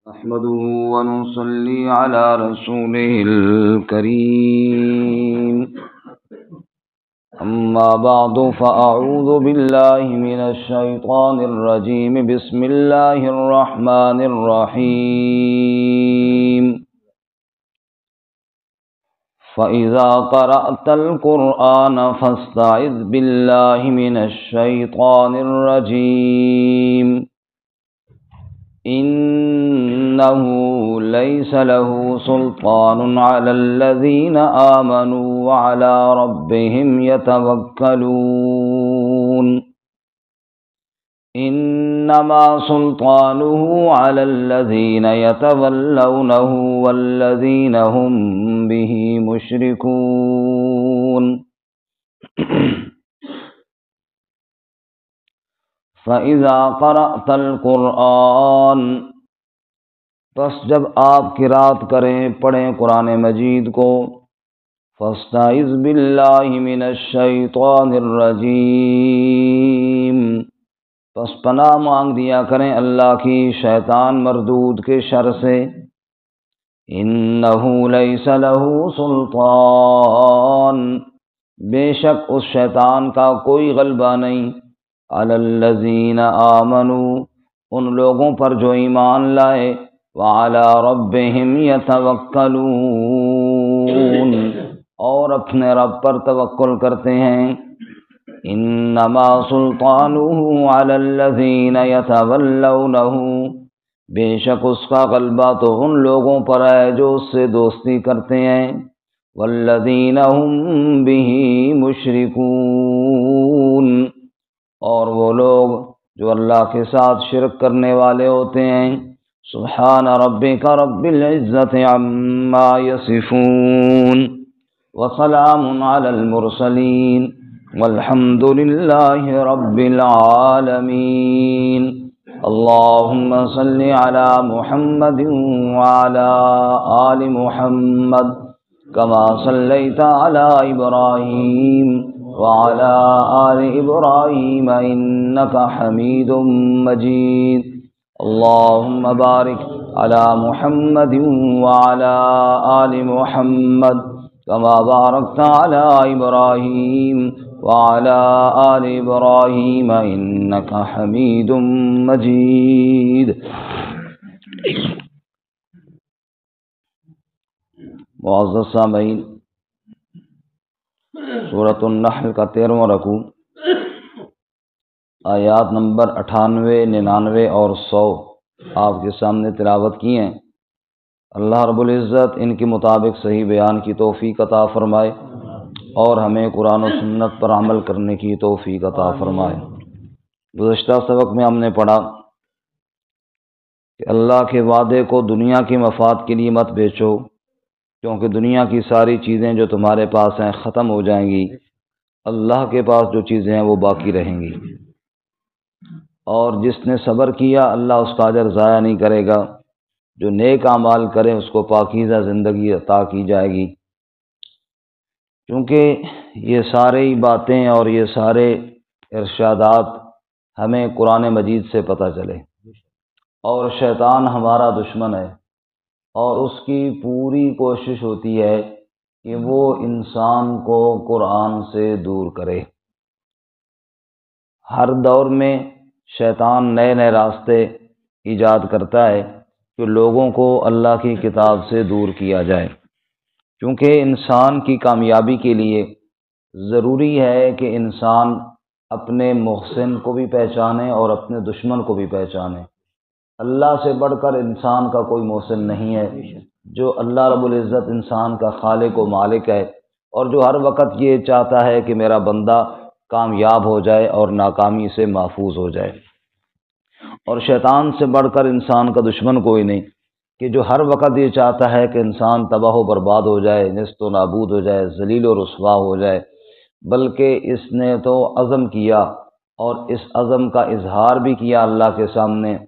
نحمده ونصلي على رسوله الكريم. أما بعد فأعوذ بالله من الشيطان الرجيم. بسم الله الرحمن الرحيم. فإذا قرأت القرآن فاستعذ بالله من الشيطان الرجيم. إنه ليس له سلطان على الذين آمنوا وعلى ربهم يتوكلون. إنما سلطانه على الذين يتولونه والذين هم به مشركون. فَإِذَا قَرَأْتَ الْقُرْآنَ، پس جب آپ قرات کریں پڑھیں قرآن مجید کو، فَاسْتَعِذْ بِاللَّهِ مِنَ الشَّيْطَانِ الرَّجِيمِ، پس پناہ مانگ دیا کریں اللہ کی شیطان مردود کے شر سے۔ إِنَّهُ لَيْسَ لَهُ سُلْطَانٌ، بے شک اس شیطان کا کوئی غلبہ نہیں، علی الذین آمنوا، ان لوگوں پر جو ایمان لائے، وعلی ربہم یتوکلون، اور اپنے رب پر توکل کرتے ہیں۔ انما سلطانہ علی الذین یتولونہ، بے شک اس کا غلبہ تو ان لوگوں پر ہے جو اس سے دوستی کرتے ہیں، والذین هم بہ مشرکون، اور وہ لوگ جو اللہ کے ساتھ شرک کرنے والے ہوتے ہیں۔ سبحان ربک رب العزت عما یصفون، وسلام علی المرسلین، والحمد للہ رب العالمین۔ اللہم صل علی محمد وعلی آل محمد کما صلیت علی ابراہیم وعلى آل إبراهيم إنك حميد مجيد۔ اللهم بارك على محمد وعلى آل محمد كما باركت على إبراهيم وعلى آل إبراهيم إنك حميد مجيد۔ معزز سامعین، سورۃ النحل کا 13واں رکوع، آیات نمبر 98، 99 اور 100 آپ کے سامنے تلاوت کی ہیں۔ اللہ رب العزت ان کے مطابق صحیح بیان کی توفیق عطا فرمائے اور ہمیں قرآن و سنت پر عمل کرنے کی توفیق عطا فرمائے۔ گزشتہ سبق میں ہم نے پڑھا کہ اللہ کے وعدے کو دنیا کے مفاد کے لیے مت بیچو، کیونکہ دنیا کی ساری چیزیں جو تمہارے پاس ہیں ختم ہو جائیں گی، اللہ کے پاس جو چیزیں ہیں وہ باقی رہیں گی، اور جس نے صبر کیا اللہ اس کا اجر ضائع نہیں کرے گا۔ جو نیک اعمال کرے اس کو پاکیزہ زندگی عطا کی جائے گی۔ کیونکہ یہ ساری باتیں اور یہ سارے ارشادات ہمیں قرآن مجید سے پتہ چلے، اور شیطان ہمارا دشمن ہے، اور اس کی پوری کوشش ہوتی ہے کہ وہ انسان کو قرآن سے دور کرے۔ ہر دور میں شیطان نئے نئے راستے ایجاد کرتا ہے کہ لوگوں کو اللہ کی کتاب سے دور کیا جائے، کیونکہ انسان کی کامیابی کے لیے ضروری ہے کہ انسان اپنے محسن کو بھی پہچانے اور اپنے دشمن کو بھی پہچانے۔ اللہ سے بڑھ کر انسان کا کوئی محسن نہیں ہے۔ جو اللہ رب العزت انسان کا خالق و مالک ہے، اور جو ہر وقت یہ چاہتا ہے کہ میرا بندہ کامیاب ہو جائے اور ناکامی سے محفوظ ہو جائے۔ اور شیطان سے بڑھ کر انسان کا دشمن کوئی نہیں کہ جو ہر وقت یہ چاہتا ہے کہ انسان تباہ و برباد ہو جائے، نیست و نابود ہو جائے، ذلیل و رسوا ہو جائے، بلکہ اس نے تو عزم کیا اور اس عزم کا اظہار بھی کیا اللہ کے سامنے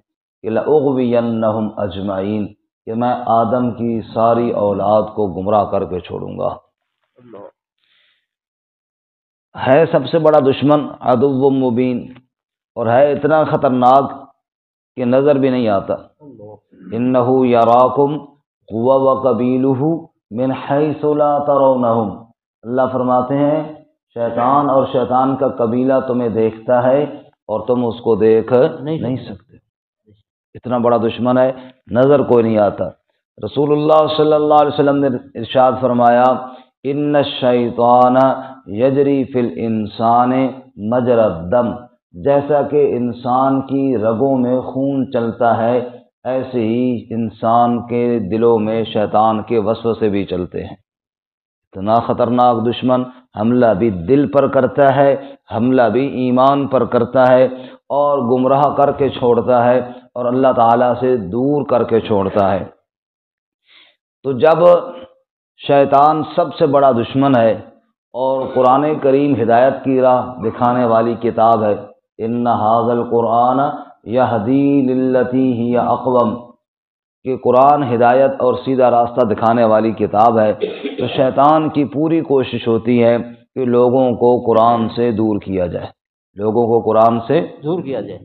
کہ لَأُغْوِيَنَّهُمْ أَجْمَعِينَ، کہ میں آدم کی ساری اولاد کو گمراہ کر کے چھوڑوں گا۔ ہے سب سے بڑا دشمن، عدو مبین، اور ہے اتنا خطرناک کہ نظر بھی نہیں آتا۔ انہ یراکم هو وقبیلہ من حیث لا ترونہم، اللہ فرماتے ہیں شیطان اور شیطان کا قبیلہ تمہیں دیکھتا ہے اور تم اس کو دیکھ نہیں سکتے، اتنا بڑا دشمن ہے، نظر کوئی نہیں آتا۔ رسول اللہ صلی اللہ علیہ وسلم نے ارشاد فرمایا ان الشیطان یجری فی الانسان مجرى الدم، جیسا کہ انسان کی رگوں میں خون چلتا ہے ایسے ہی انسان کے دلوں میں شیطان کے وسوسے بھی چلتے ہیں۔ اتنا خطرناک دشمن حملہ بھی دل پر کرتا ہے، حملہ بھی ایمان پر کرتا ہے، اور گمراہ کر کے چھوڑتا ہے اور اللہ تعالیٰ سے دور کر کے چھوڑتا ہے۔ تو جب شیطان سب سے بڑا دشمن ہے اور قرآن کریم ہدایت کی راہ دکھانے والی کتاب ہے، ان ھذا القرآن یہدی للتی ہی اقوم، کہ قرآن ہدایت اور سیدھا راستہ دکھانے والی کتاب ہے، تو شیطان کی پوری کوشش ہوتی ہے کہ لوگوں کو قرآن سے دور کیا جائے، لوگوں کو قرآن سے دور کیا جائے۔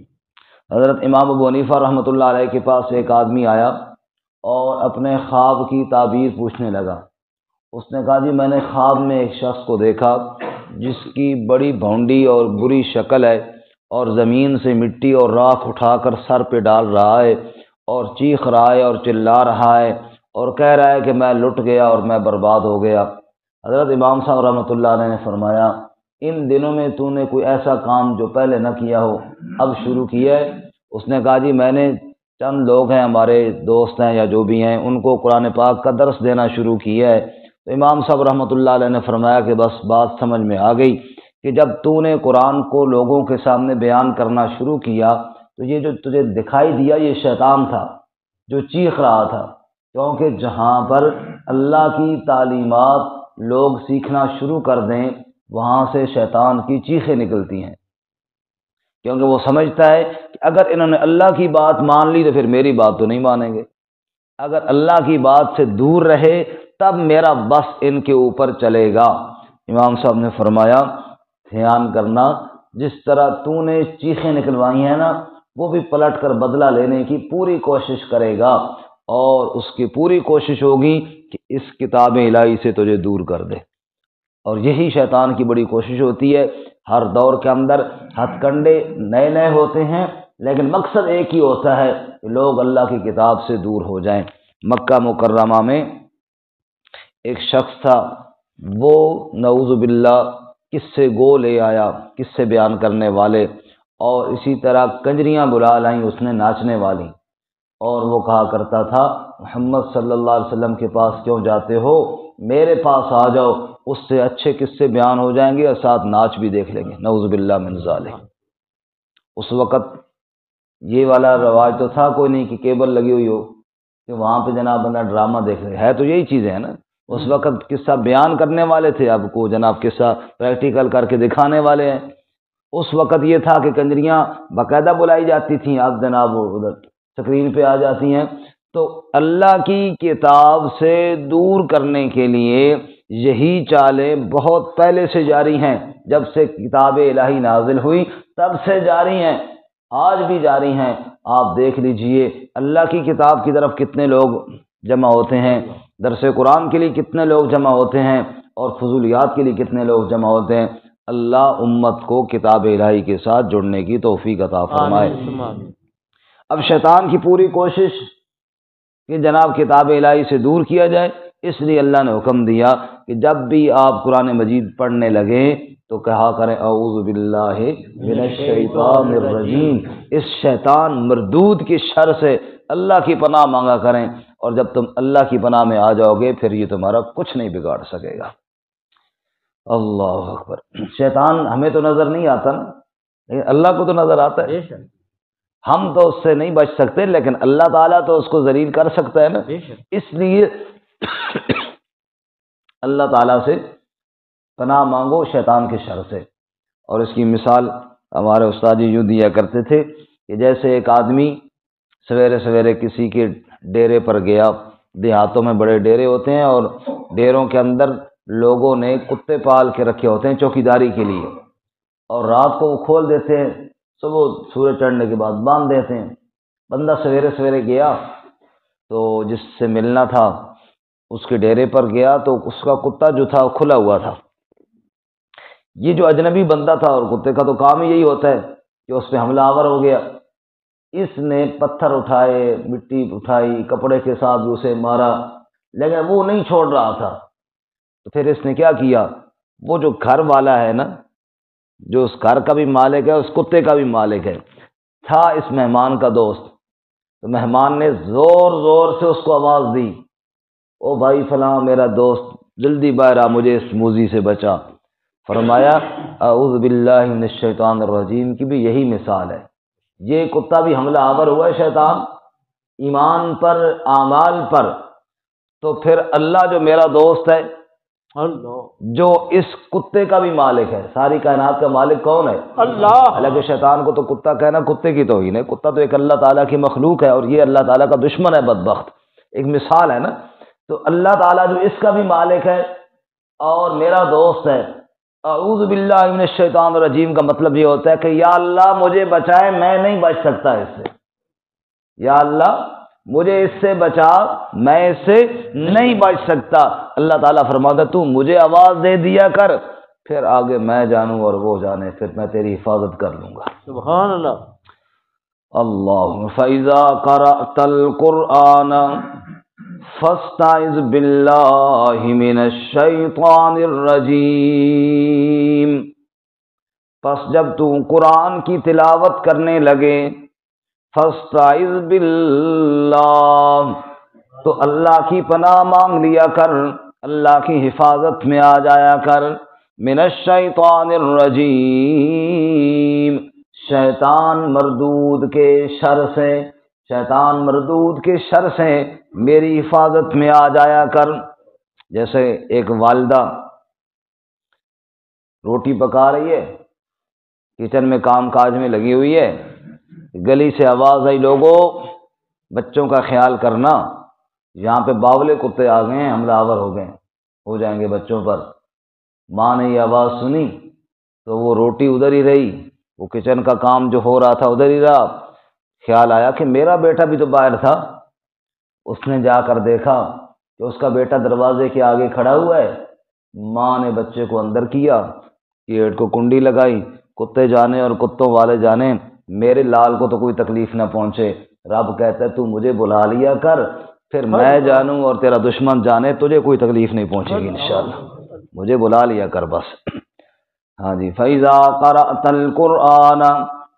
حضرت امام ابو حنیفہ رحمۃ اللہ علیہ کے پاس ایک آدمی آیا اور اپنے خواب کی تعبیر پوچھنے لگا۔ اس نے کہا جی میں نے خواب میں ایک شخص کو دیکھا جس کی بڑی بھونڈی اور بری شکل ہے، اور زمین سے مٹی اور راکھ اٹھا کر سر پہ ڈال رہا ہے اور چیخ رہا ہے اور چلا رہا ہے اور کہہ رہا ہے کہ میں لٹ گیا اور میں برباد ہو گیا۔ حضرت امام صاحب رحمۃ اللہ علیہ نے فرمایا ان دنوں میں تو نے کوئی ایسا کام جو پہلے نہ کیا ہو اب شروع کیا ہے؟ اس نے کہا جی میں نے چند لوگ ہیں ہمارے دوست ہیں یا جو بھی ہیں ان کو قرآن پاک کا درس دینا شروع کیا ہے۔ تو امام صاحب رحمۃ اللہ علیہ نے فرمایا کہ بس بات سمجھ میں آ گئی کہ جب تو نے قرآن کو لوگوں کے سامنے بیان کرنا شروع کیا تو یہ جو تجھے دکھائی دیا یہ شیطان تھا جو چیخ رہا تھا، کیونکہ جہاں پر اللہ کی تعلیمات لوگ سیکھنا شروع کر دیں وہاں سے شیطان کی چیخیں نکلتی ہیں، کیونکہ وہ سمجھتا ہے کہ اگر انہوں نے اللہ کی بات مان لی تو پھر میری بات تو نہیں مانیں گے، اگر اللہ کی بات سے دور رہے تب میرا بس ان کے اوپر چلے گا۔ امام صاحب نے فرمایا دھیان کرنا، جس طرح تو نے چیخیں نکلوائی ہیں نا وہ بھی پلٹ کر بدلہ لینے کی پوری کوشش کرے گا، اور اس کی پوری کوشش ہوگی کہ اس کتاب الہی سے تجھے دور کر دے۔ اور یہی شیطان کی بڑی کوشش ہوتی ہے، ہر دور کے اندر ہتھ کنڈے نئے نئے ہوتے ہیں لیکن مقصد ایک ہی ہوتا ہے کہ لوگ اللہ کی کتاب سے دور ہو جائیں۔ مکہ مکرمہ میں ایک شخص تھا، وہ نعوذ باللہ قصے گو لے آیا، قصے بیان کرنے والے، اور اسی طرح کنجریاں بلا لائیں اس نے ناچنے والی، اور وہ کہا کرتا تھا محمد صلی اللہ علیہ وسلم کے پاس کیوں جاتے ہو، میرے پاس آ جاؤ، اس سے اچھے قصے بیان ہو جائیں گے اور ساتھ ناچ بھی دیکھ لیں گے، نعوذ باللہ من ذالک۔ اس وقت یہ والا رواج تو تھا کوئی نہیں کہ کیبل لگی ہوئی ہو کہ وہاں پہ جناب بندہ ڈرامہ دیکھ رہے ہے، تو یہی چیزیں ہیں نا، اس وقت قصہ بیان کرنے والے تھے، اب کو جناب قصہ پریکٹیکل کر کے دکھانے والے ہیں۔ اس وقت یہ تھا کہ کنجریاں باقاعدہ بلائی جاتی تھیں، اب جناب ادھر سکرین پہ آ جاتی ہیں۔ تو اللہ کی کتاب سے دور کرنے کے لیے یہی چالیں بہت پہلے سے جاری ہیں، جب سے کتاب الہی نازل ہوئی تب سے جاری ہیں، آج بھی جاری ہیں۔ آپ دیکھ لیجئے اللہ کی کتاب کی طرف کتنے لوگ جمع ہوتے ہیں، درس قرآن کے لیے کتنے لوگ جمع ہوتے ہیں، اور فضولیات کے لیے کتنے لوگ جمع ہوتے ہیں۔ اللہ امت کو کتاب الہی کے ساتھ جڑنے کی توفیق عطا فرمائے۔ اب شیطان کی پوری کوشش کہ جناب کتاب الہی سے دور کیا جائے، اس لیے اللہ نے حکم دیا کہ جب بھی آپ قرآن مجید پڑھنے لگیں تو کہا کریں اعوذ باللہ من الشیطان الرجیم، اس شیطان مردود کی شر سے اللہ کی پناہ مانگا کریں، اور جب تم اللہ کی پناہ میں آ جاؤ گے پھر یہ تمہارا کچھ نہیں بگاڑ سکے گا۔ اللہ اکبر۔ شیطان ہمیں تو نظر نہیں آتا نا، لیکن اللہ کو تو نظر آتا ہے، ہم تو اس سے نہیں بچ سکتے لیکن اللہ تعالیٰ تو اس کو ذلیل کر سکتا ہے نا۔ اس لیے اللہ تعالیٰ سے پناہ مانگو شیطان کے شر سے۔ اور اس کی مثال ہمارے استاد جی یوں دیا کرتے تھے کہ جیسے ایک آدمی سویرے سویرے کسی کے ڈیرے پر گیا، دیہاتوں میں بڑے ڈیرے ہوتے ہیں اور ڈیروں کے اندر لوگوں نے کتے پال کے رکھے ہوتے ہیں چوکیداری کے لیے، اور رات کو وہ کھول دیتے ہیں، صبح سورج چڑھنے کے بعد باندھ دیتے ہیں۔ بندہ سویرے سویرے گیا تو جس سے ملنا تھا اس کے ڈیرے پر گیا تو اس کا کتا جو تھا کھلا ہوا تھا۔ یہ جو اجنبی بندہ تھا، اور کتے کا تو کام ہی یہی ہوتا ہے کہ اس پہ حملہ آور ہو گیا، اس نے پتھر اٹھائے، مٹی اٹھائی، کپڑے کے ساتھ بھی اسے مارا، لیکن وہ نہیں چھوڑ رہا تھا۔ تو پھر اس نے کیا کیا، وہ جو گھر والا ہے نا، جو اس گھر کا بھی مالک ہے، اس کتے کا بھی مالک ہے، تھا اس مہمان کا دوست۔ تو مہمان نے زور زور سے اس کو آواز دی، او بھائی فلاں میرا دوست، جلدی باہر آ، مجھے اس موذی سے بچا۔ فرمایا اعوذ باللہ من الشیطان الرجیم کی بھی یہی مثال ہے۔ یہ کتا بھی حملہ آور ہوا ہے شیطان ایمان پر، اعمال پر، تو پھر اللہ جو میرا دوست ہے، جو اس کتے کا بھی مالک ہے، ساری کائنات کا مالک کون ہے؟ اللہ۔ حالانکہ شیطان کو تو کتا کہنا کتے کی توہین ہے، کتا تو ایک اللہ تعالیٰ کی مخلوق ہے، اور یہ اللہ تعالیٰ کا دشمن ہے، بدبخت، ایک مثال ہے نا۔ تو اللہ تعالیٰ جو اس کا بھی مالک ہے اور میرا دوست ہے، اعوذ باللہ من الشیطان الرجیم کا مطلب یہ ہوتا ہے کہ یا اللہ مجھے بچائے، میں نہیں بچ سکتا اس سے، یا اللہ مجھے اس سے بچا، میں اس سے نہیں بچ سکتا۔ اللہ تعالیٰ فرماتا تو مجھے آواز دے دیا کر، پھر آگے میں جانوں اور وہ جانے، پھر میں تیری حفاظت کر لوں گا۔ سبحان اللہ۔ اللہ فَإِذَا قَرَأْتَ الْقُرْآنَ فَاسْتَعِذْ بِاللَّهِ مِنَ الشَّيْطَانِ الرَّجِيمِ۔ پس جب تو قرآن کی تلاوت کرنے لگے، فَاسْتَعِذْ بِاللَّهِ، تو اللہ کی پناہ مانگ لیا کر، اللہ کی حفاظت میں آ جایا کر، من الشیطان الرجیم، شیطان مردود کے شر سے، شیطان مردود کے شر سے میری حفاظت میں آ جایا کر۔ جیسے ایک والدہ روٹی پکا رہی ہے، کچن میں کام کاج میں لگی ہوئی ہے، گلی سے آواز آئی لوگوں بچوں کا خیال کرنا، یہاں پہ باولے کتے آ گئے ہیں، حملہ آور ہو جائیں گے بچوں پر۔ ماں نے یہ آواز سنی تو وہ روٹی ادھر ہی رہی، وہ کچن کا کام جو ہو رہا تھا ادھر ہی رہا۔ خیال آیا کہ میرا بیٹا بھی تو باہر تھا، اس نے جا کر دیکھا کہ اس کا بیٹا دروازے کے آگے کھڑا ہوا ہے۔ ماں نے بچے کو اندر کیا، گیٹ کو کنڈی لگائی، کتے جانے اور کتوں والے جانے، میرے لال کو تو کوئی تکلیف نہ پہنچے۔ رب کہتا ہے تو مجھے بلا لیا کر، پھر میں جانوں اور تیرا دشمن جانے، تجھے کوئی تکلیف نہیں پہنچے گی انشاءاللہ، مجھے بلا لیا کر بس۔ ہاں جی، فَإِذَا قَرَأْتَ الْقُرْآنَ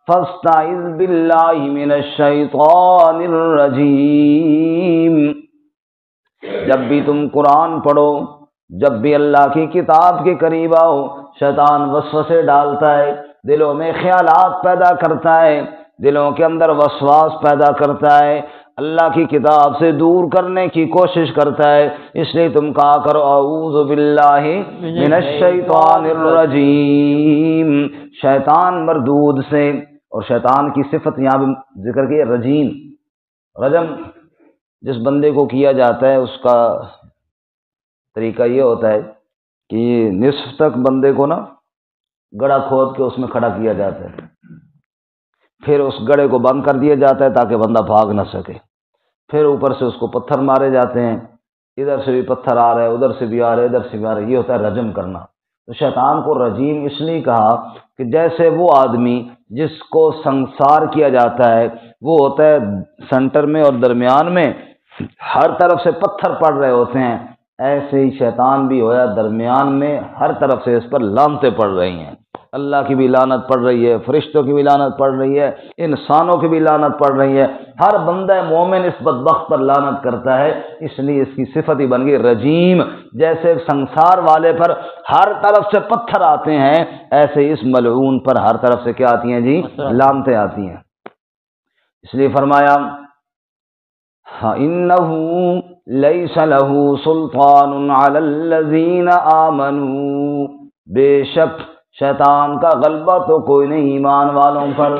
فَاسْتَعِذْ بِاللَّهِ مِنَ الشَّيْطَانِ الرَّجِيمِ۔ جب بھی تم قرآن پڑھو، جب بھی اللہ کی کتاب کے قریب آؤ، شیطان وسوسے ڈالتا ہے، دلوں میں خیالات پیدا کرتا ہے، دلوں کے اندر وسواس پیدا کرتا ہے، اللہ کی کتاب سے دور کرنے کی کوشش کرتا ہے۔ اس لیے تم کہا کرو اعوذ باللہ من الشیطان الرجیم، شیطان مردود سے۔ اور شیطان کی صفت یہاں بھی ذکر کی ہے، رجیم، رجم جس بندے کو کیا جاتا ہے اس کا طریقہ یہ ہوتا ہے کہ نصف تک بندے کو نا گڑھا کھود کے اس میں کھڑا کیا جاتا ہے، پھر اس گڑھے کو بند کر دیا جاتا ہے تاکہ بندہ بھاگ نہ سکے، پھر اوپر سے اس کو پتھر مارے جاتے ہیں، ادھر سے بھی پتھر آ رہے ہیں، ادھر سے بھی آ رہے ہیں، ادھر سے بھی آ رہے ہیں، یہ ہوتا ہے رجم کرنا۔ تو شیطان کو رجیم اس لیے کہا کہ جیسے وہ آدمی جس کو سنسار کیا جاتا ہے وہ ہوتا ہے سینٹر میں اور درمیان میں ہر طرف سے پتھر پڑ رہے ہوتے ہیں، ایسے ہی شیطان بھی ہوا درمیان میں ہر طرف سے اس پر لعنتیں پڑ رہی ہیں، اللہ کی بھی لعنت پڑ رہی ہے، فرشتوں کی بھی لعنت پڑ رہی ہے، انسانوں کی بھی لعنت پڑ رہی ہے، ہر بندہ مومن اس بدبخت پر لعنت کرتا ہے، اس لیے اس کی صفت ہی بن گئی رجیم۔ جیسے سنسار والے پر ہر طرف سے پتھر آتے ہیں، ایسے اس ملعون پر ہر طرف سے کیا آتی ہیں جی؟ لعنتیں آتی ہیں۔ اس لیے فرمایا إِنَّهُ لَيْسَ لَهُ سُلْطَانٌ عَلَى الَّذِينَ آمَنُوا، بے شک شیطان کا غلبہ تو کوئی نہیں ایمان والوں پر۔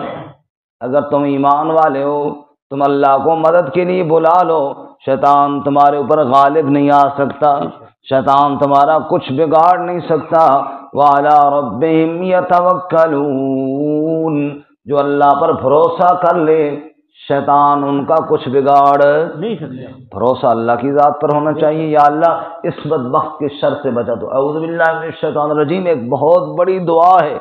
اگر تم ایمان والے ہو، تم اللہ کو مدد کے لیے بلا لو، شیطان تمہارے اوپر غالب نہیں آ سکتا، شیطان تمہارا کچھ بگاڑ نہیں سکتا۔ وَعَلَىٰ رَبِّهِمْ يَتَوَكَّلُونَ، جو اللہ پر بھروسہ کر لے، شیطان ان کا کچھ بگاڑ نہیں سکتا۔ بھروسہ اللہ کی ذات پر ہونا چاہیے، یا اللہ اس بدبخت کے شر سے بچا تو۔ اعوذ باللہ من الشیطان الرجیم ایک بہت بڑی دعا ہے،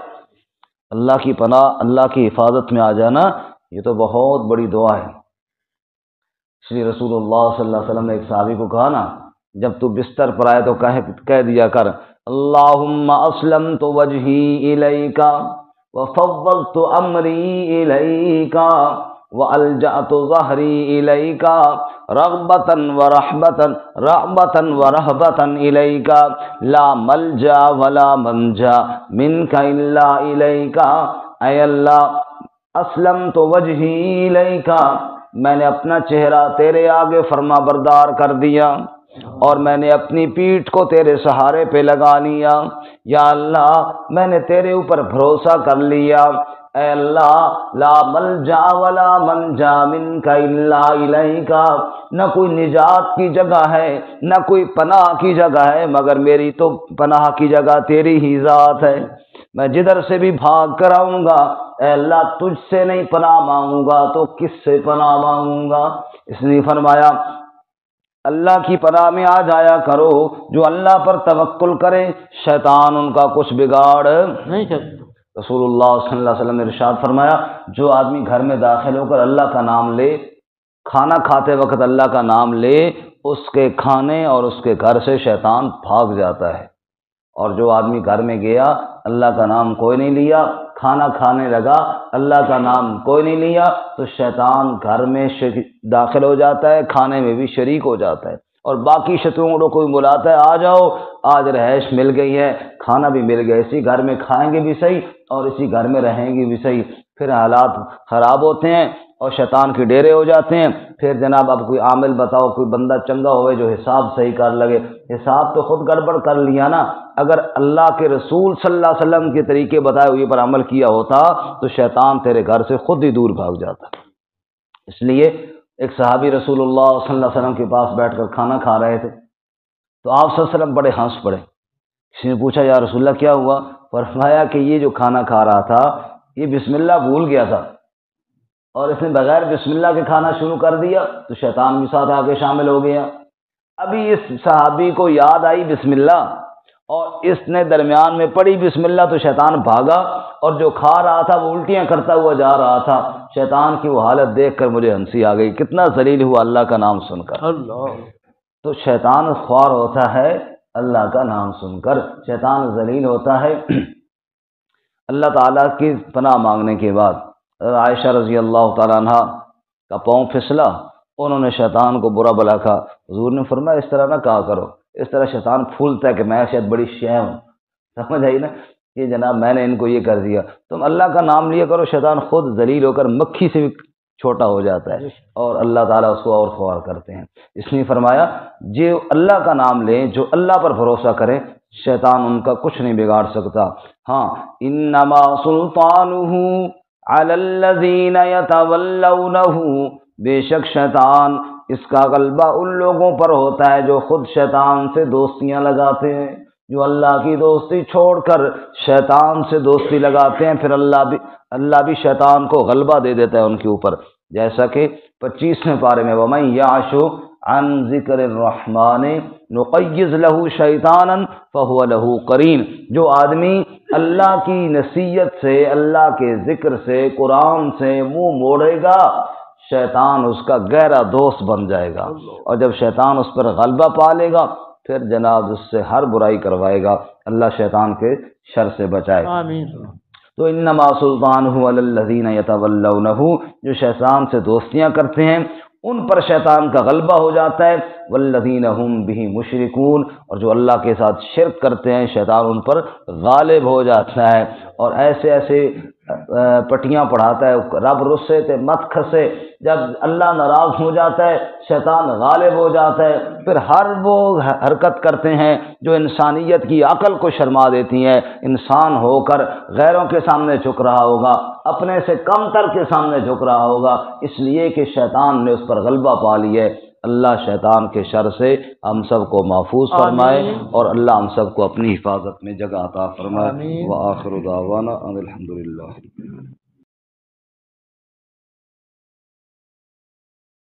اللہ کی پناہ، اللہ کی حفاظت میں آ جانا، یہ تو بہت بڑی دعا ہے۔ اس لیے رسول اللہ صلی اللہ علیہ وسلم نے ایک صحابی کو کہا نا، جب تو بستر پر آئے تو کہہ دیا کر اللہم اسلمت وجہی الیک وفوضت امری الیک والجأت ظہری الیک رغبتا ورہبتا الیک لا ملجا ولا منجا منک الا الیک۔ اے اللہ، اسلمت وجہی الیک، میں نے اپنا چہرہ تیرے آگے فرما بردار کر دیا اور میں نے اپنی پیٹھ کو تیرے سہارے پہ لگا لیا۔ یا اللہ، میں نے تیرے اوپر بھروسہ کر لیا۔ اے اللہ، لا ملجا ولا منجا منک الا الیک، نہ کوئی نجات کی جگہ ہے نہ کوئی پناہ کی جگہ ہے مگر میری تو پناہ کی جگہ تیری ہی ذات ہے۔ میں جدھر سے بھی بھاگ کر آؤں گا، اے اللہ تجھ سے نہیں پناہ مانگوں گا تو کس سے پناہ مانگوں گا؟ اس نے فرمایا اللہ کی پناہ میں آ جایا کرو، جو اللہ پر توکل کرے شیطان ان کا کچھ بگاڑ نہیں سکتا۔ رسول اللہ صلی اللہ علیہ وسلم نے ارشاد فرمایا، جو آدمی گھر میں داخل ہو کر اللہ کا نام لے، کھانا کھاتے وقت اللہ کا نام لے، اس کے کھانے اور اس کے گھر سے شیطان بھاگ جاتا ہے۔ اور جو آدمی گھر میں گیا اللہ کا نام کوئی نہیں لیا، کھانا کھانے لگا اللہ کا نام کوئی نہیں لیا، تو شیطان گھر میں داخل ہو جاتا ہے، کھانے میں بھی شریک ہو جاتا ہے، اور باقی شتروں کو کوئی بلاتا ہے آ جاؤ، آج رہائش مل گئی ہے، کھانا بھی مل گیا، اسی گھر میں کھائیں گے بھی صحیح اور اسی گھر میں رہیں گے بھی صحیح، پھر حالات خراب ہوتے ہیں اور شیطان کے ڈیرے ہو جاتے ہیں۔ پھر جناب اب کوئی عامل بتاؤ، کوئی بندہ چنگا ہوئے جو حساب صحیح کر لگے، حساب تو خود گڑبڑ کر لیا نا۔ اگر اللہ کے رسول صلی اللہ علیہ وسلم کے طریقے بتائے ہوئے پر عمل کیا ہوتا تو شیطان تیرے گھر سے خود ہی دور بھاگ جاتا۔ اس لیے ایک صحابی رسول اللہ صلی اللہ علیہ وسلم کے پاس بیٹھ کر کھانا کھا رہے تھے، تو آپ صلی اللہ علیہ وسلم بڑے ہنس پڑے۔ کسی نے پوچھا یا رسول اللہ کیا ہوا؟ فرمایا کہ یہ جو کھانا کھا رہا تھا یہ بسم اللہ بھول گیا تھا، اور اس نے بغیر بسم اللہ کے کھانا شروع کر دیا تو شیطان بھی ساتھ آ کے شامل ہو گیا۔ ابھی اس صحابی کو یاد آئی بسم اللہ اور اس نے درمیان میں پڑھی بسم اللہ تو شیطان بھاگا، اور جو کھا رہا تھا وہ الٹیاں کرتا ہوا جا رہا تھا۔ شیطان کی وہ حالت دیکھ کر مجھے ہنسی آ گئی، کتنا ذلیل ہوا اللہ کا نام سن کر۔ اللہ، تو شیطان خوار ہوتا ہے اللہ کا نام سن کر، شیطان ذلیل ہوتا ہے۔ اللہ تعالیٰ کی پناہ مانگنے کے بعد عائشہ رضی اللہ تعالیٰ عنہ کا پاؤں پھسلا، انہوں نے شیطان کو برا بھلا کہا، حضور نے فرمایا اس طرح نہ کہا کرو، اس طرح شیطان پھولتا ہے کہ میں شاید بڑی شے ہوں، سمجھ آئی نا کہ جناب میں نے ان کو یہ کر دیا۔ تم اللہ کا نام لیا کرو، شیطان خود ذلیل ہو کر مکھی سے بھی چھوٹا ہو جاتا ہے اور اللہ تعالیٰ اس کو اور خوار کرتے ہیں۔ اس نے فرمایا جو اللہ کا نام لیں، جو اللہ پر بھروسہ کریں، شیطان ان کا کچھ نہیں بگاڑ سکتا۔ ہاں، انما سلطانہ علی الذین یتولونہ، بے شک شیطان اس کا غلبہ ان لوگوں پر ہوتا ہے جو خود شیطان سے دوستیاں لگاتے ہیں، جو اللہ کی دوستی چھوڑ کر شیطان سے دوستی لگاتے ہیں، پھر اللہ بھی شیطان کو غلبہ دے دیتا ہے ان کے اوپر، جیسا کہ 25ویں پارے میں وَمَن یعش عن ذکر الرحمن نقیض لہ شیطانا فہو لہ قرین، جو آدمی اللہ کی نصیحت سے، اللہ کے ذکر سے، قرآن سے منہ موڑے گا، شیطان اس کا گہرا دوست بن جائے گا، اور جب شیطان اس پر غلبہ پا لے گا پھر جناب اس سے ہر برائی کروائے گا۔ اللہ شیطان کے شر سے بچائے۔ آمین۔ تو انما سلطانہ علی الذین یتولونہ، جو شیطان سے دوستیاں کرتے ہیں ان پر شیطان کا غلبہ ہو جاتا ہے، والذین هم بہ مشرکون، اور جو اللہ کے ساتھ شرک کرتے ہیں شیطان ان پر غالب ہو جاتا ہے، اور ایسے ایسے پٹیاں پڑھاتا ہے، رب رسے تے مت کھسے، جب اللہ ناراض ہو جاتا ہے شیطان غالب ہو جاتا ہے، پھر ہر وہ حرکت کرتے ہیں جو انسانیت کی عقل کو شرما دیتی ہیں۔ انسان ہو کر غیروں کے سامنے جھک رہا ہوگا، اپنے سے کم تر کے سامنے جھک رہا ہوگا، اس لیے کہ شیطان نے اس پر غلبہ پا لی ہے۔ اللہ شیطان کے شر سے ہم سب کو محفوظ فرمائے، اور اللہ ہم سب کو اپنی حفاظت میں جگہ عطا فرمائے۔ وآخر دعوانا ان الحمدللہ۔